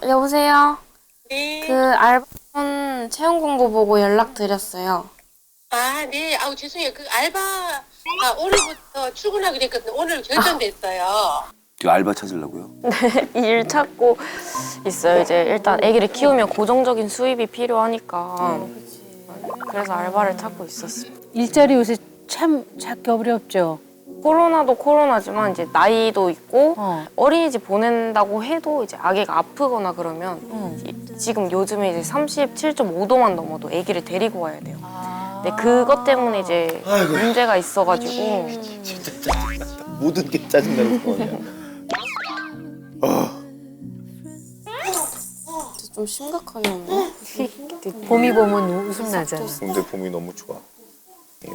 여보세요? 네. 그 알바분 채용 공고 보고 연락드렸어요. 아, 네. 아우, 죄송해요. 그 알바, 오늘부터 출근하게 됐거든요. 오늘 결정됐어요. 그 알바 찾으려고요? 일 찾고 있어요. 이제 일단 아기를 키우면 고정적인 수입이 필요하니까. 그래서 알바를 찾고 있었어요. 일자리 요새 참 찾기 어렵죠. 코로나도 코로나지만 이제 나이도 있고 어. 어린이집 보낸다고 해도 이제 아기가 아프거나 그러면 지금 요즘에 이제 37.5도만 넘어도 아기를 데리고 와야 돼요. 근데 그것 때문에 이제 문제가 있어가지고 모든 게 짜증나는 거냐. 좀 심각하게 없네. 봄이 보면 웃음 나잖아. 근데 봄이 너무 좋아.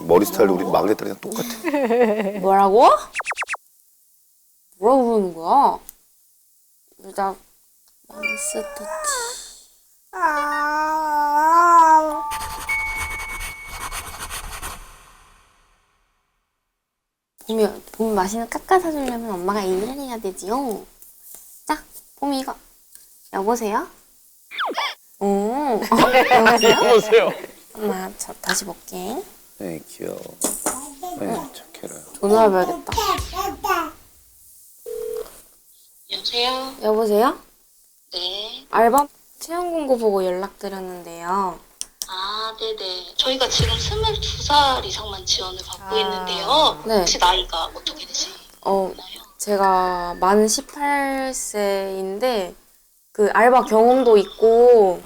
머리 스타일도 우리 막내딸이랑 똑같아. 뭐라고? 뭐라고 부르는 거야? 일단 몬스터치. 봄이 맛있는 깎아 사주려면 엄마가 일을 해야 되지요. 자, 봄이 이거. 여보세요? 여보세요? 여보세요. 엄마, 저 다시 볼게. 네, 귀여워. 네, 착해라. 전화를 봐야겠다. 여보세요? 여보세요? 네. 알바 채용 공고 보고 연락드렸는데요. 아, 네네. 저희가 지금 22살 이상만 지원을 받고 있는데요. 네. 혹시 나이가 어떻게 되시나요? 제가 만 18세인데 그 알바 경험도 있고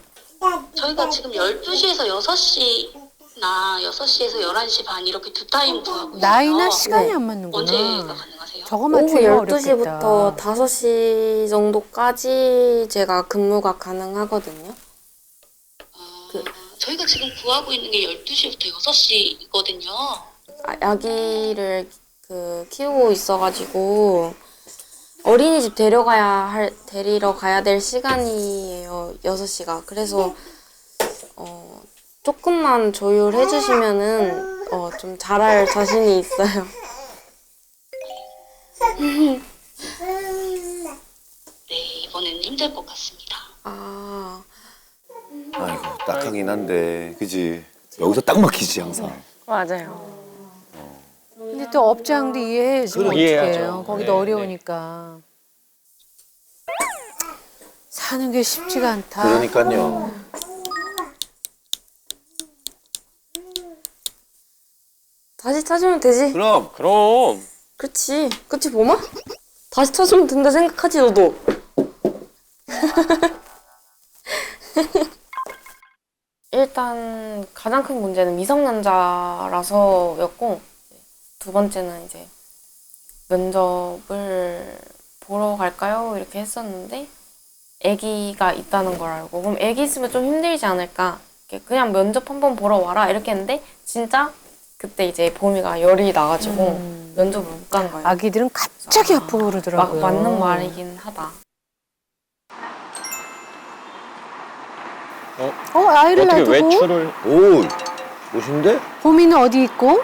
저희가 지금 12시에서 6시나 6시에서 11시 반 이렇게 두 타임 구하고 있어요. 나이나 시간이 네. 안 맞는구나. 언제가 가능하세요? 저거 오후 맞추기가 12시부터 어렵겠다. 5시 정도까지 제가 근무가 가능하거든요. 저희가 지금 구하고 있는 게 12시부터 6시거든요. 아기를 키우고 있어가지고 어린이집 데리러 가야 될 시간이에요. 6시가. 그래서 조금만 조율해 주시면은 좀 잘할 자신이 있어요. 네, 이번에는 힘들 것 같습니다. 아이고, 딱하긴 한데, 그지? 여기서 딱 막히지, 항상. 맞아요. 근데 또 업장도 이해해야지 뭐 어떡해요. 이해해야죠. 거기도 네, 어려우니까. 사는 게 쉽지가 않다. 그러니까요. 다시 찾으면 되지. 그럼. 그렇지. 그치, 봄아? 다시 찾으면 된다 생각하지, 너도. 일단 가장 큰 문제는 미성년자라서였고 두 번째는 이제 면접을 보러 갈까요? 이렇게 했었는데 아기가 있다는 걸 알고 그럼 아기 있으면 좀 힘들지 않을까? 그냥 면접 한번 보러 와라 이렇게 했는데 진짜 그때 이제 봄이가 열이 나가지고 면접을 못 간 거예요. 아기들은 갑자기 아프고 그러더라고요. 맞는 말이긴 하다. 아이를 어떻게 놔두고 외출을 오, 멋있는데? 봄이는 어디 있고?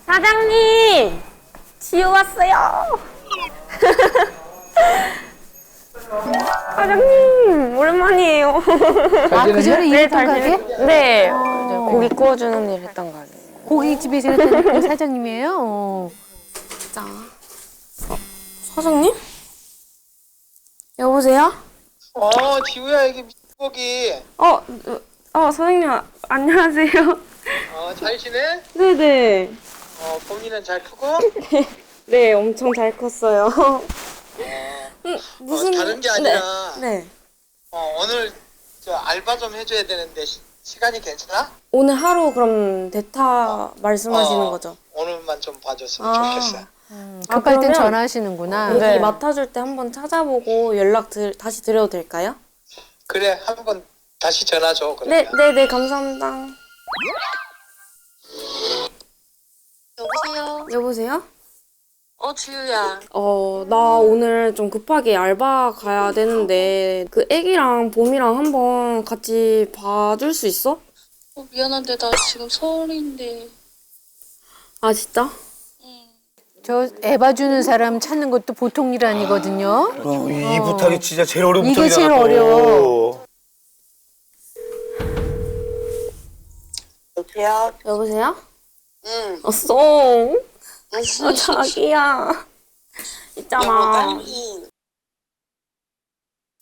사장님! 지우 왔어요! 사장님! 오랜만이에요. 그 전에 일했던 가게? 네. 고기 구워주는 일 했던 가게. 고깃집에서 일했던 그 사장님이에요? 자. 사장님? 여보세요? 지우야, 이게 미고기. 사장님, 안녕하세요. 잘 지내? 네네. 봄이는 잘 크고? 네, 엄청 잘 컸어요. 다른 게 아니라, 네. 오늘 알바 좀 해줘야 되는데, 시간이 괜찮아? 오늘 하루 그럼 대타 말씀하시는 거죠? 오늘만 좀 봐줬으면 아. 좋겠어. 급할 땐 그러면 전화하시는구나. 여기 네. 맡아줄 때 한번 찾아보고 다시 드려도 될까요? 그래, 한번 다시 전화 줘, 그러면. 네, 감사합니다. 여보세요? 여보세요? 지우야. 나 오늘 좀 급하게 알바 가야 되는데 그 애기랑 봄이랑 한번 같이 봐줄 수 있어? 미안한데 나 지금 서울인데. 아, 진짜? 저 애 봐주는 사람 찾는 것도 보통 일 아니거든요. 이 부탁이 진짜 제일 어려운 이게 부탁이잖아. 제일 또. 어려워. 여보세요? 여보세요? 응. 송. 자기야. 여보, 있잖아. 딸기.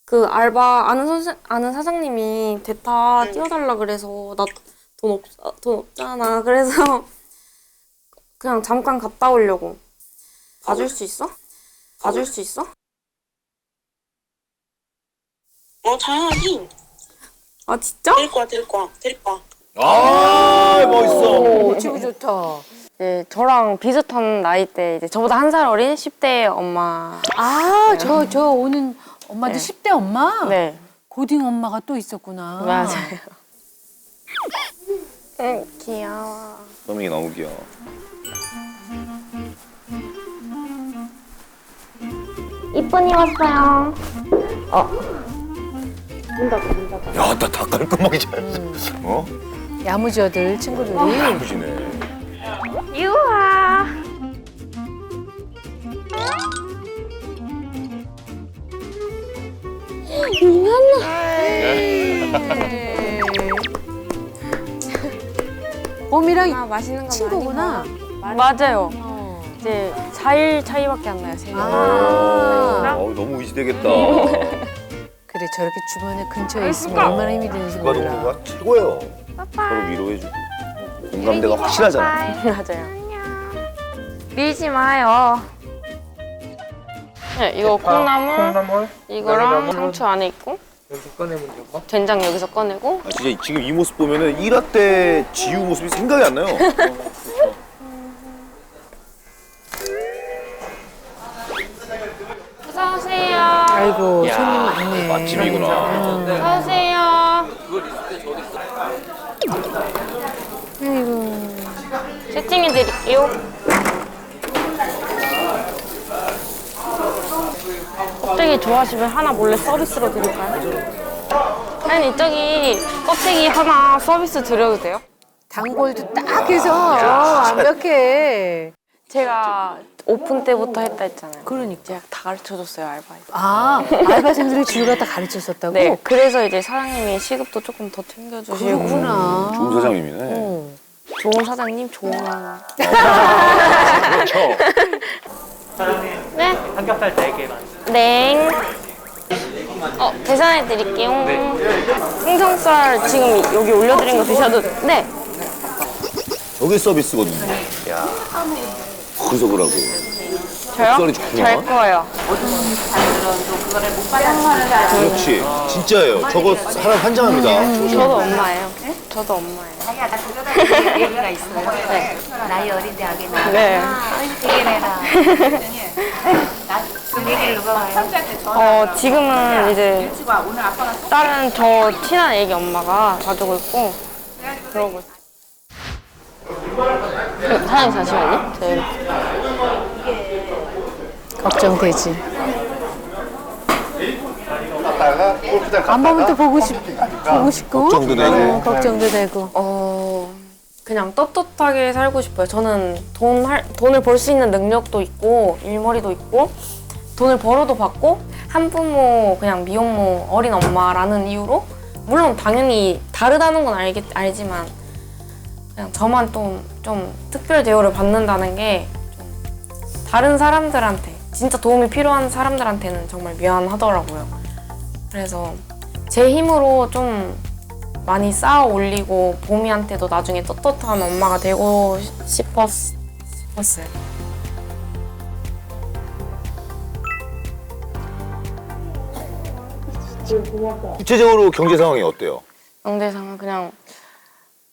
그 알바 아는 사장님이 대타 띄워달라 그래서 나 돈 없잖아. 그래서 그냥 잠깐 갔다 오려고. 봐줄 수 있어? 봐줄 수 있어? 당연하지. 아 진짜? 데릴 거야. 아, 멋있어. 오, 기분 좋다. 네, 저랑 비슷한 나이대 이제 저보다 한 살 어린 10대 엄마. 아, 저 오는 엄마도 네. 10대 엄마? 네, 고딩 엄마가 또 있었구나. 맞아요. 응, 귀여워. 소민이 너무 귀여워. 이쁜이 왔어요. 야, 나 다 깔끔하게 잘했어. 어? 야무져들 친구들이. 야무지네. 유하. 봄이랑 아, 맛있는 거 친구구나. 많이 먹어. 맞아요. 어. 이제 4일 차이밖에 안 나요, 생일. 아. 너무 의지되겠다. 그래, 저렇게 주변에 근처에 있으면 얼마나 힘이 드는지 누가 몰라. 누구가 최고예요. 서로 위로해주고. 공감대가 확실하잖아. 맞아요. 밀지 마요. 네, 이거 콩나물, 이거랑 상추 안에 있고, 여기 꺼내면 되고. 된장 여기서 꺼내고. 아, 진짜 지금 이 모습 보면은 1화 때 지우 모습이 생각이 안 나요. 어서 오세요. 아이고, 손님 많네. 맛집이구나. 어서 오세요. 아이고. 세팅해 드릴게요. 껍데기 좋아하시면 하나 몰래 서비스로 드릴까요? 아니 저기 껍데기 하나 서비스 드려도 돼요? 단골도 딱 해서 완벽해. 제가 오픈 때부터 했다 했잖아요. 그러니까. 제가 다 가르쳐줬어요 알바에서. 아, 알바생들을 지우가 다 가르쳤었다고? 네, 그래서 이제 사장님이 시급도 조금 더 챙겨주시고. 그렇구나. 좋은 사장님이네. 어. 좋은 사장님, 좋은 그렇죠. 네, 삼겹살 4개만. 네. 계산해 드릴게요. 생선살 지금 여기 올려드린 거 드셔도 네. 저게 서비스거든요. 야, 그러고. 저요? 목소리 좋구나. 잘 거예요. 그렇지. 진짜예요. 저거 하나 환장합니다. 저도 엄마예요. 저도 엄마예요. 얘기가 있어요. 네. 나이 어린데 아기 나. 네. 되게 내라. 그 얘기를 누가 봐요? 지금은 이제 다른 저 친한 애기 엄마가 봐주고 있고 그러고 있어요. 사장님 잠시만요. 네. 걱정되지. 안 보면 또 보고 싶고. 걱정도 되고. 걱정도 되고. 그냥 떳떳하게 살고 싶어요. 저는 돈을 벌 수 있는 능력도 있고 일머리도 있고 돈을 벌어도 받고 한부모 그냥 미혼모 어린 엄마라는 이유로 물론 당연히 다르다는 건 알지만 그냥 저만 좀 특별 대우를 받는다는 게 좀 다른 사람들한테 진짜 도움이 필요한 사람들한테는 정말 미안하더라고요. 그래서 제 힘으로 좀 많이 쌓아 올리고 봄이한테도 나중에 떳떳한 엄마가 되고 싶었어요. 구체적으로 경제 상황이 어때요? 영대상은 그냥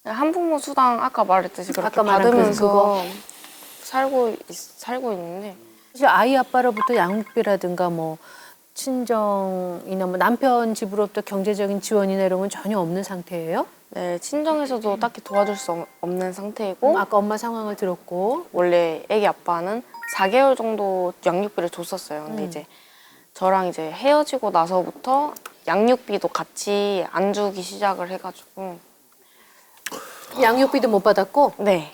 한부모 수당 아까 말했듯이 그렇게 아까 말한 받으면서 살고 있는데 사실 아이 아빠로부터 양육비라든가 뭐 친정이나 뭐 남편 집으로부터 경제적인 지원이나 이런 건 전혀 없는 상태예요? 네, 친정에서도 딱히 도와줄 수 없는 상태이고 아까 엄마 상황을 들었고. 원래 애기 아빠는 4개월 정도 양육비를 줬었어요. 근데 이제 저랑 이제 헤어지고 나서부터 양육비도 같이 안 주기 시작을 해가지고 양육비도 못 받았고. 네.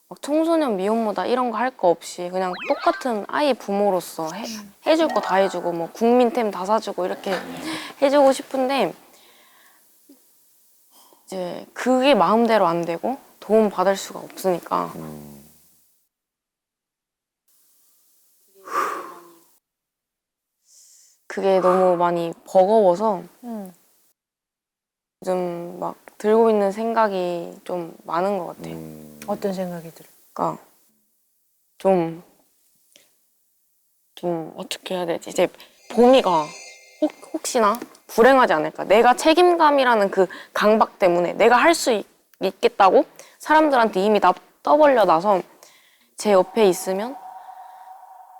막 청소년 미혼모다 이런 거 할 거 없이 그냥 똑같은 아이 부모로서 해줄 거 다 해주고 뭐 국민템 다 사주고 이렇게 해주고 싶은데 이제 그게 마음대로 안 되고 도움 받을 수가 없으니까 그게 너무 많이 버거워서 요즘 막 들고 있는 생각이 좀 많은 것 같아요. 어떤 생각이 들어요? 그러니까 좀 어떻게 해야 되지? 이제 보미가 혹시나 불행하지 않을까? 내가 책임감이라는 그 강박 때문에 내가 할 수 있겠다고 사람들한테 이미 떠벌려 놔서 제 옆에 있으면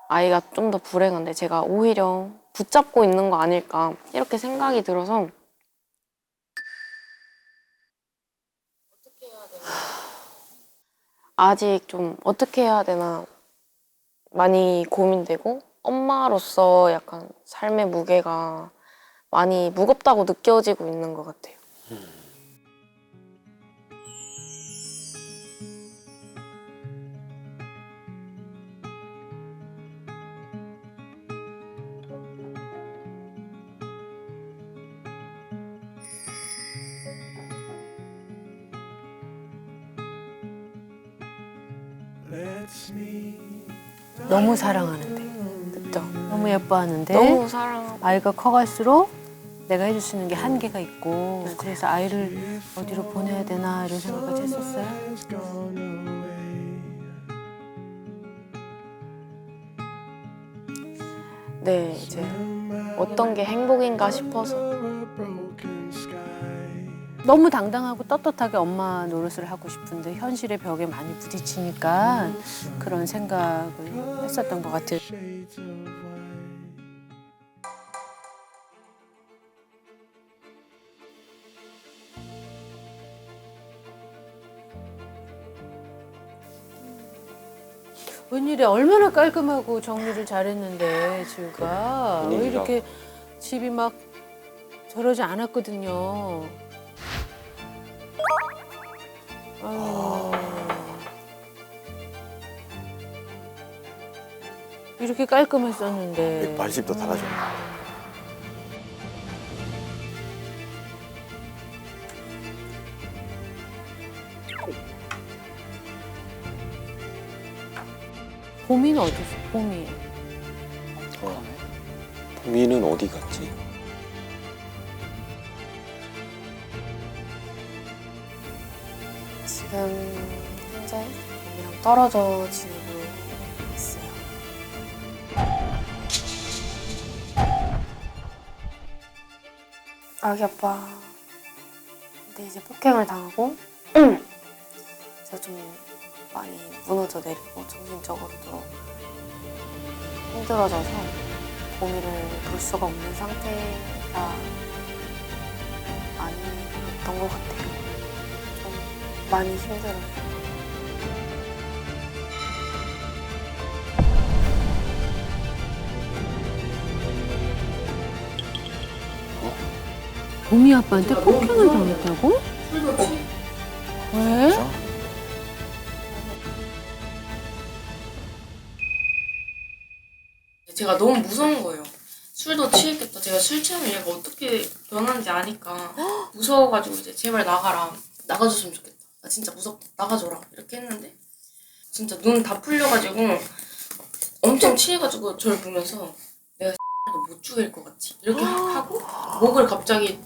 아이가 좀 더 불행한데 제가 오히려 붙잡고 있는 거 아닐까 이렇게 생각이 들어서 아직 좀 어떻게 해야 되나 많이 고민되고 엄마로서 약간 삶의 무게가 많이 무겁다고 느껴지고 있는 것 같아요. 너무 사랑하는데, 그죠? 너무 예뻐하는데 너무 사랑하고 아이가 커갈수록 내가 해줄 수 있는 게 한계가 있고 그래서 아이를 어디로 보내야 되나 이런 생각까지 했었어요. 네 이제 어떤 게 행복인가 싶어서 너무 당당하고 떳떳하게 엄마 노릇을 하고 싶은데 현실의 벽에 많이 부딪히니까 그런 생각을 했었던 것 같아요. 웬일이야, 얼마나 깔끔하고 정리를 잘했는데 지우가 왜 이렇게 집이 막 저러지 않았거든요. 아유. 이렇게 깔끔했었는데. 발집도 달라졌네. 봄이는 어디 있어? 봄이. 봄이는 어디 갔지? 지금 현재 봄이랑 떨어져 지내고 있어요. 아기 아빠 근데 이제 폭행을 당하고 제가 좀 많이 무너져 내리고 정신적으로도 힘들어져서 봄이를 볼 수가 없는 상태가 많이 있던 것 같아요. 좀 많이 힘들어요. 봄이 아빠한테 폭행을 당했다고? 왜? 제가 너무 무서운 거예요. 술도 취했겠다. 제가 술 취하면 얘가 어떻게 변하는지 아니까 무서워가지고 이제 제발 나가라. 나가줬으면 좋겠다. 나 진짜 무섭다. 나가줘라. 이렇게 했는데 진짜 눈 다 풀려가지고 엄청 취해가지고 저를 보면서 내가 못 죽일 것 같지? 이렇게 하고 목을 갑자기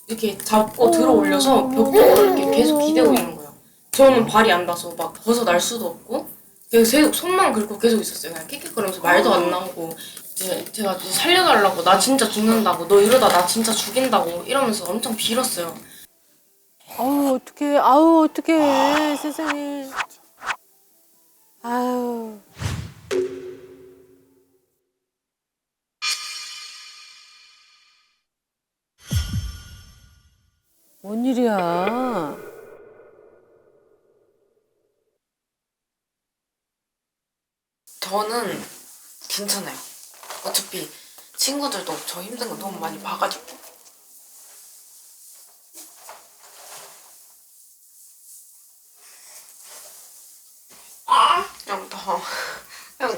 이렇게 잡고 들어 올려서 벽쪽으로 이렇게 계속 기대고 있는 거예요. 저는 발이 안 닿아서 막 벗어날 수도 없고 계속 손만 긁고 계속 있었어요. 그냥 킥킥거리면서 말도 안 나오고 이제 제가 이제 살려달라고 나 진짜 죽는다고 너 이러다 나 진짜 죽인다고 이러면서 엄청 빌었어요. 아우 어떡해, 아우 어떡해, 세상에. 아유. 뭔 일이야? 저는 괜찮아요. 어차피 친구들도 저 힘든 거 너무 많이 봐가지고.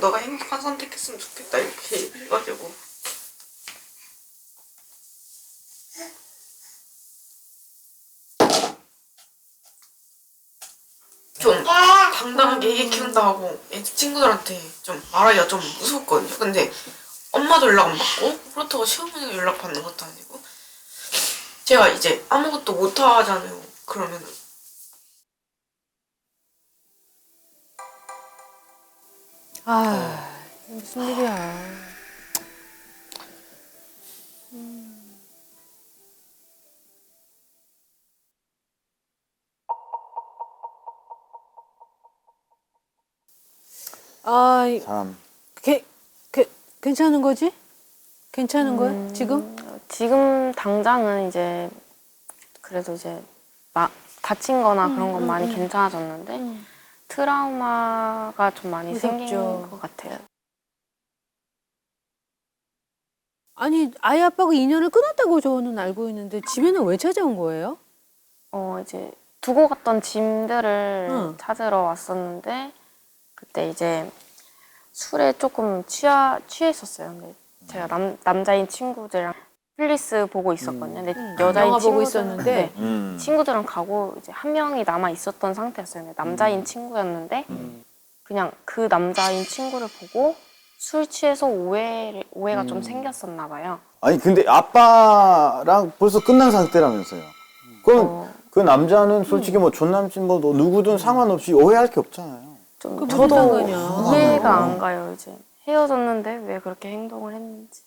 너가 행복한 선택했으면 좋겠다 이렇게 해가지고 좀 당당하게 애기 키운다 하고 애 친구들한테 좀 말하기가 좀 무섭거든요. 근데 엄마도 연락 안 받고 그렇다고 시어머니가 연락 받는 것도 아니고 제가 이제 아무것도 못 하잖아요. 그러면은 아, 무슨 일이야. 아, 사람. 괜찮은 거지? 괜찮은 거야? 지금? 지금 당장은 이제 그래도 이제 다친 거나 그런 건 많이 괜찮아졌는데 트라우마가 좀 많이 생긴 무섭죠. 것 같아요. 아니, 아이 아빠가 인연을 끊었다고 저는 알고 있는데 집에는 왜 찾아온 거예요? 이제 두고 갔던 짐들을 응. 찾으러 왔었는데 그때 이제 술에 조금 취했었어요. 근데 제가 남자인 친구들이랑 넷플릭스 보고 있었거든요. 근데 여자인 영화 보고 친구들은- 있었는데? 네, 친구들은 가고 이제 한 명이 남아 있었던 상태였어요. 근데 남자인 친구였는데 그냥 그 남자인 친구를 보고 술 취해서 오해가 좀 생겼었나 봐요. 아니 근데 아빠랑 벌써 끝난 상태라면서요. 그럼 그 남자는 솔직히 뭐 전남친 뭐 누구든 상관없이 오해할 게 없잖아요. 좀 무슨 저도 상관이야. 이해가 안 가요. 이제 헤어졌는데 왜 그렇게 행동을 했는지.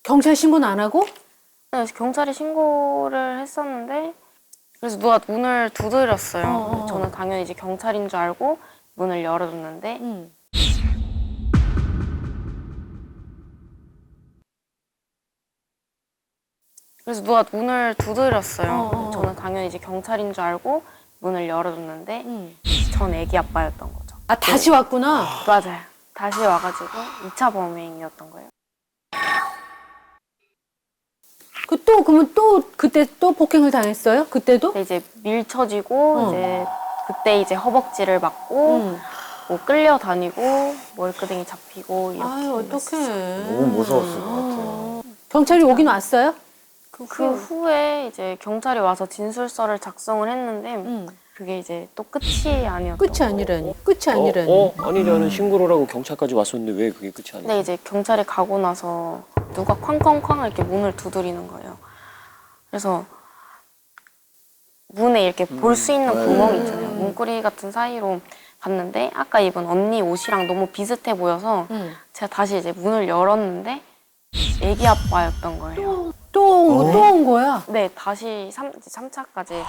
경찰 신고는 안 하고? 그래서 경찰에 신고를 했었는데 그래서 누가 문을 두드렸어요. 어. 저는 당연히 이제 경찰인 줄 알고 문을 열어줬는데 응. 그래서 누가 문을 두드렸어요. 어. 저는 당연히 이제 경찰인 줄 알고 문을 열어줬는데 응. 전 애기 아빠였던 거죠. 아, 다시 왔구나. 맞아요. 다시 와가지고 2차 범행이었던 거예요. 그러면 그때 또 폭행을 당했어요? 그때도? 근데 이제 밀쳐지고 어. 이제 그때 이제 허벅지를 맞고 응. 뭐 끌려다니고 머리끄댕이 잡히고 이렇게 아유, 됐어요. 어떡해. 너무 무서웠을 것 같아요. 경찰이 오긴 왔어요? 그 후에 이제 경찰이 와서 진술서를 작성을 했는데 응. 그게 이제 또 끝이 아니었던 끝이 거예요. 아니라니. 끝이 아니라니. 아니 나는 신고를 하고 경찰까지 왔었는데 왜 그게 끝이 아니야? 근데 이제 경찰이 가고 나서 누가 쾅쾅쾅 이렇게 문을 두드리는 거예요. 그래서 문에 이렇게 볼 수 있는 구멍이 있잖아요. 문고리 같은 사이로 봤는데 아까 입은 언니 옷이랑 너무 비슷해 보여서 응. 제가 다시 이제 문을 열었는데 애기 아빠였던 거예요. 또 온 거야? 네, 다시 3차까지.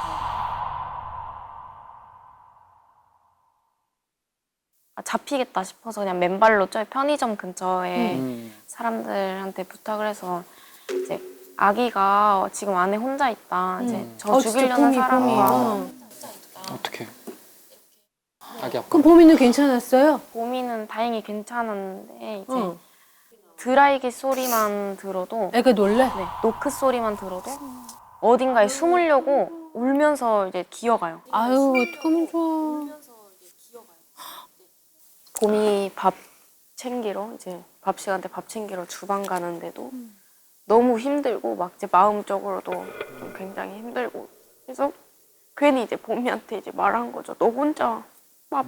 잡히겠다 싶어서 그냥 맨발로 저희 편의점 근처에 사람들한테 부탁을 해서 이제 아기가 지금 안에 혼자 있다. 이제 저 진짜 죽이려는 꿈이. 사람과 어떻게? 아기 아빠. 그럼 보미는 괜찮았어요? 보미는 다행히 괜찮았는데 이제 응. 드라이기 소리만 들어도 애가 놀래? 네, 노크 소리만 들어도 어딘가에 숨으려고 울면서 이제 기어가요. 아유, 어떡하면 좋아. 봄이 밥 챙기러 이제 밥 시간 때 밥 챙기러 주방 가는데도 너무 힘들고 막 이제 마음적으로도 좀 굉장히 힘들고 그래서 괜히 이제 봄이한테 이제 말한 거죠. 너 혼자 밥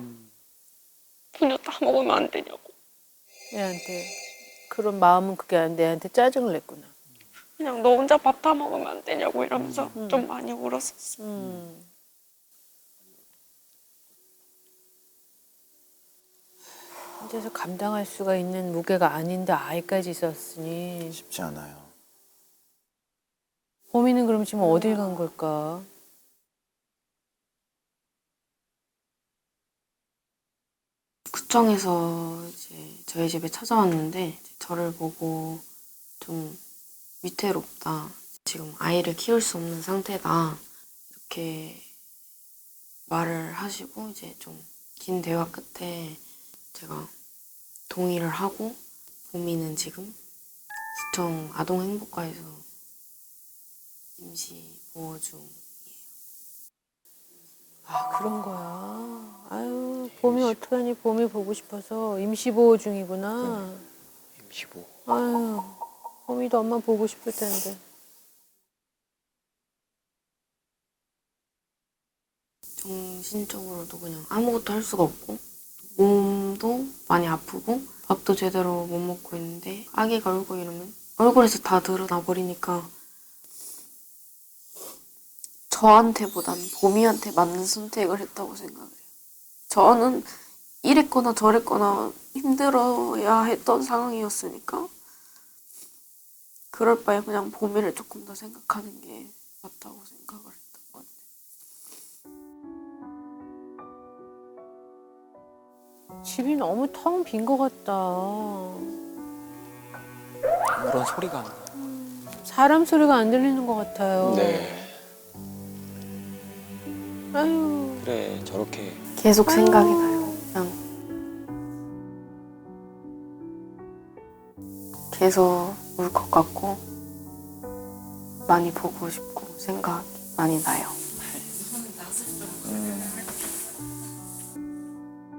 그냥 다 먹으면 안 되냐고. 얘한테. 그런 마음은 그게 아니라 내한테 짜증을 냈구나. 그냥 너 혼자 밥 다 먹으면 안 되냐고 이러면서 좀 많이 울었었어. 혼자서 감당할 수가 있는 무게가 아닌데 아이까지 있었으니. 쉽지 않아요. 보미는 그럼 지금 어딜 간 걸까? 구청에서 이제 저희 집에 찾아왔는데 이제 저를 보고 좀 위태롭다. 지금 아이를 키울 수 없는 상태다. 이렇게 말을 하시고 이제 좀 긴 대화 끝에 제가 동의를 하고 보미는 지금 구청 아동행복과에서 임시 보호 중이에요. 아, 그런 거야. 아유, 봄이 어떡하니, 봄이 보고 싶어서 임시보호 중이구나. 임시보. 아유, 봄이도 엄마 보고 싶을 텐데. 정신적으로도 그냥 아무것도 할 수가 없고 몸도 많이 아프고 밥도 제대로 못 먹고 있는데 아기가 울고 이러면 얼굴에서 다 드러나 버리니까 저한테보단 봄이한테 맞는 선택을 했다고 생각해요. 저는 이랬거나 저랬거나 힘들어야 했던 상황이었으니까 그럴 바에 그냥 봄이를 조금 더 생각하는 게 맞다고 생각을 했던 것 같아요. 집이 너무 텅 빈 것 같다. 아무런 소리가 안 나. 사람 소리가 안 들리는 것 같아요. 네. 아유, 그래 저렇게 계속 생각이 나요. 그냥 계속 울 것 같고 많이 보고 싶고 생각이 많이 나요.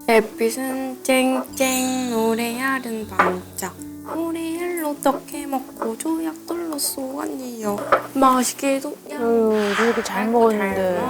햇빛은 쨍쨍 노래알은 반짝 오리알로 떡해 먹고 조약돌로 쏘았니요 맛있게도 아유, 저렇게 잘 먹었는데.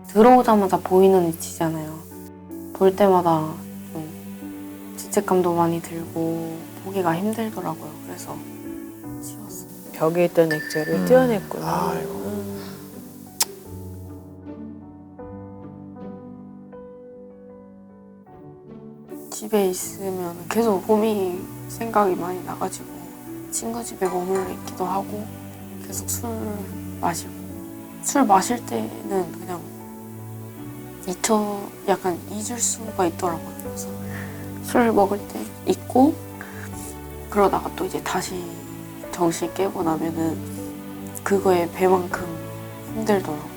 들어오자마자 보이는 위치잖아요. 볼 때마다 좀 죄책감도 많이 들고 보기가 힘들더라고요. 그래서 지웠어요. 벽에 있던 액자를 떼어냈구나. 아이고. 집에 있으면 계속 봄이 생각이 많이 나가지고 친구 집에 머물러 있기도 하고 계속 술 마시고 술 마실 때는 그냥 약간 잊을 수가 있더라고요. 그래서 술 먹을 때 잊고 그러다가 또 이제 다시 정신 깨고 나면은 그거에 배만큼 힘들더라고요.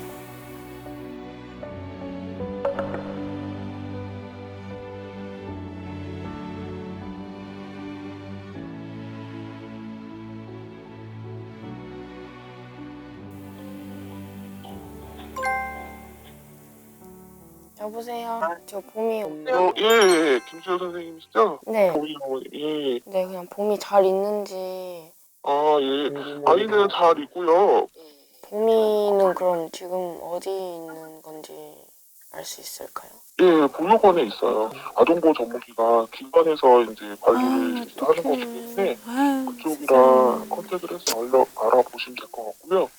여보세요. 저 봄이 예, 김수현 선생님이시죠? 네, 거기 예. 네 그냥 봄이 잘 있는지 아, 예. 아이는 잘 있고요. 봄이는 그럼 지금 어디 있는 건지 알 수 있을까요? 예, 보육원에 있어요. 아동보호 전문기관 기관에서 이제 관리를 하는 거기 때문에 아유, 그쪽이랑 컨택을 해서 알아보시면 될 것 같고요.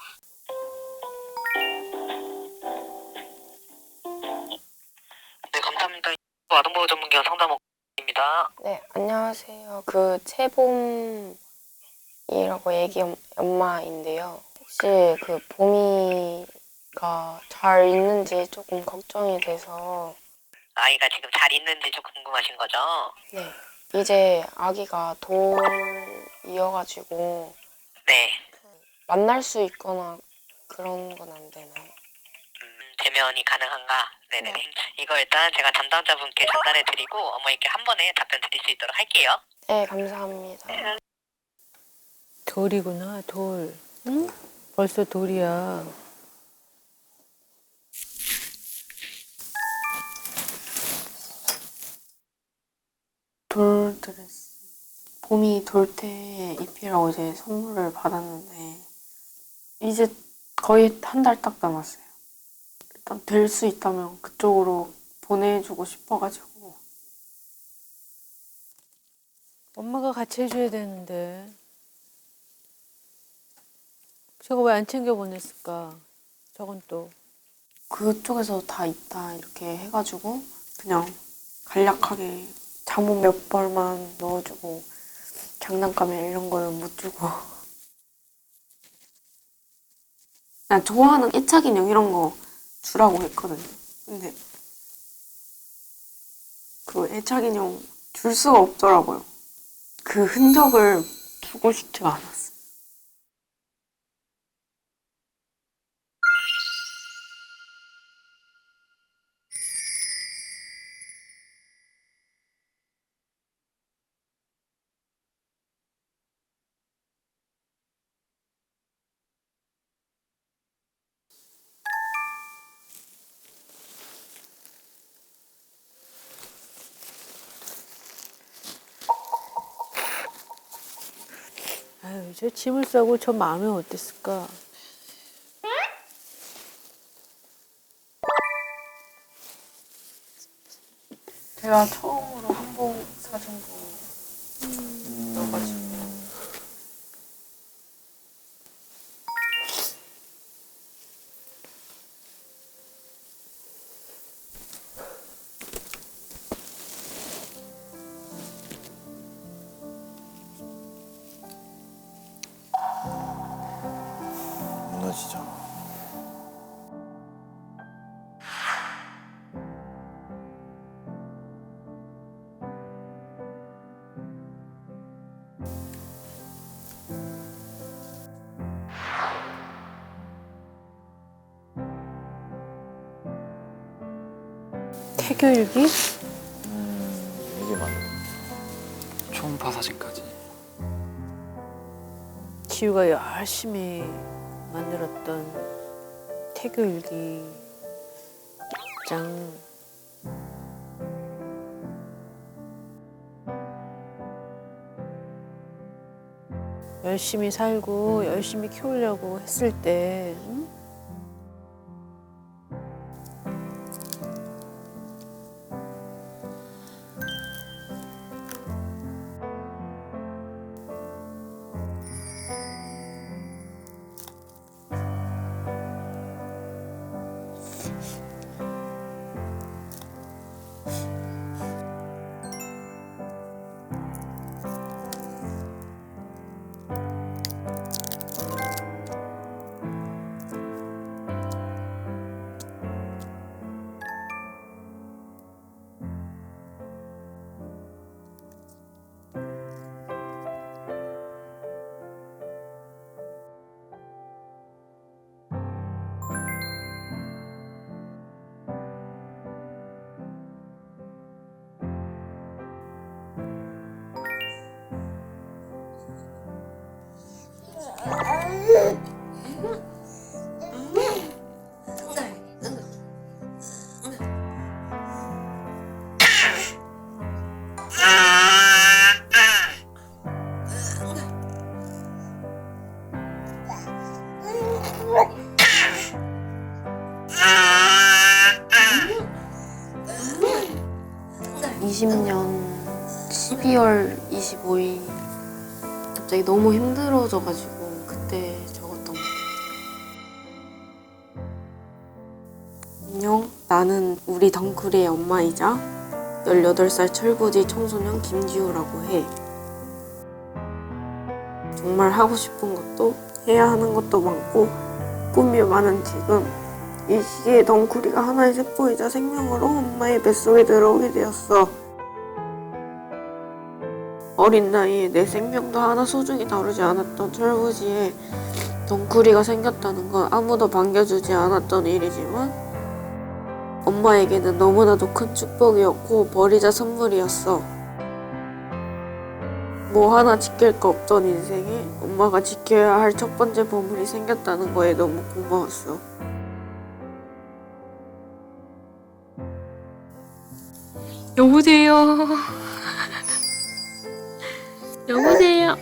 네, 감사합니다. 아동보호 전문기관 상담원입니다. 네, 안녕하세요. 그 채봄이라고 애기 엄마인데요. 혹시 그 봄이가 잘 있는지 조금 걱정이 돼서 아이가 지금 잘 있는지 좀 궁금하신 거죠? 네, 이제 아기가 돌이어가지고 네. 만날 수 있거나 그런 건 안 되나요? 대면이 가능한가? 네네네. 이거 일단 제가 담당자분께 전달해드리고 어머니께 한 번에 답변 드릴 수 있도록 할게요. 네, 감사합니다. 돌이구나, 돌. 응? 벌써 돌이야. 돌 드레스. 봄이 돌 때 입히라고 이제 선물을 받았는데 이제 거의 한 달 딱 남았어요. 일단 될 수 있다면 그쪽으로 보내주고 싶어가지고. 엄마가 같이 해줘야 되는데. 제가 왜 안 챙겨 보냈을까? 저건 또. 그쪽에서 다 있다 이렇게 해가지고 그냥 간략하게 잠옷 몇 벌만 넣어주고 장난감에 이런 거는 못 주고 그냥 좋아하는 애착 인형 이런 거 주라고 했거든요. 근데 그 애착 인형 줄 수가 없더라고요. 그 흔적을 보고 싶지가 않았어요. 아유, 저 짐을 싸고 저 마음이 어땠을까? 제가 처음으로 한복 사준 거여가지고 무너지죠. 태교일기? 이게 맞네. 초음파 사진까지. 지우가 열심히 만들었던 태교일기 장. 열심히 살고 열심히 키우려고 했을 때 응? (20년 12월 25일) 갑자기 너무 힘들어져가지고 그때 적었던 것 같아요. 안녕, 나는 우리 덩크리의 엄마이자 18살 철부지 청소년 김지우라고 해. 정말 하고 싶은 것도 해야 하는 것도 많고 꿈이 많은 지금 이 시기에 덩크리가 하나의 세포이자 생명으로 엄마의 뱃속에 들어오게 되었어. 어린 나이에 내 생명도 하나 소중히 다루지 않았던 철부지에 덩크리가 생겼다는 건 아무도 반겨주지 않았던 일이지만 엄마에게는 너무나도 큰 축복이었고 버리자 선물이었어. 뭐 하나 지킬 거 없던 인생에 엄마가 지켜야 할 첫 번째 보물이 생겼다는 거에 너무 고마웠어. 여보세요. 여보세요.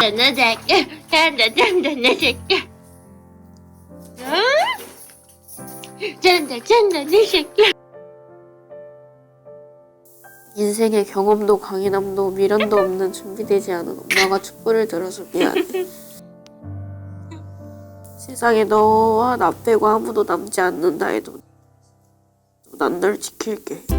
내 새끼. 내 새끼. 내 새끼. 인생의 경험도 강인함도 미련도 없는 준비되지 않은 엄마가 촛불을 들어서 미안해. 세상에 너와 나 빼고 아무도 남지 않는다 해도 난 널 지킬게.